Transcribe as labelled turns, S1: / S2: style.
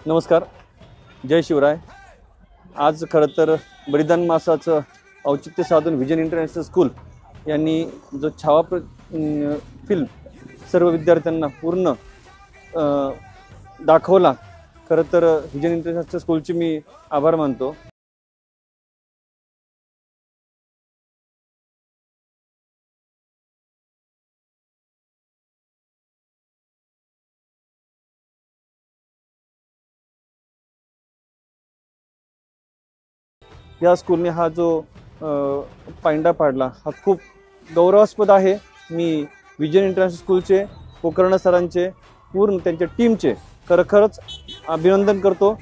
S1: नमस्कार, जय शिवराय। आज खरं तर बलिदान मासाचं औचित्य साधून विजन इंटरनॅशनल स्कूल यांनी जो छावा फिल्म सर्व विद्यार्थ्यांना पूर्ण दाखवला। खरं तर विजन इंटरनॅशनल स्कूलचे मी आभार मानतो। या स्कूलने हा जो पायंडा पाडला हा खूप गौरवास्पद आहे। मी विजन इंटरनॅशनल स्कूलचे पोकर्ण सरांचे पूर्ण त्यांच्या टीमचे खरंच अभिनंदन करतो।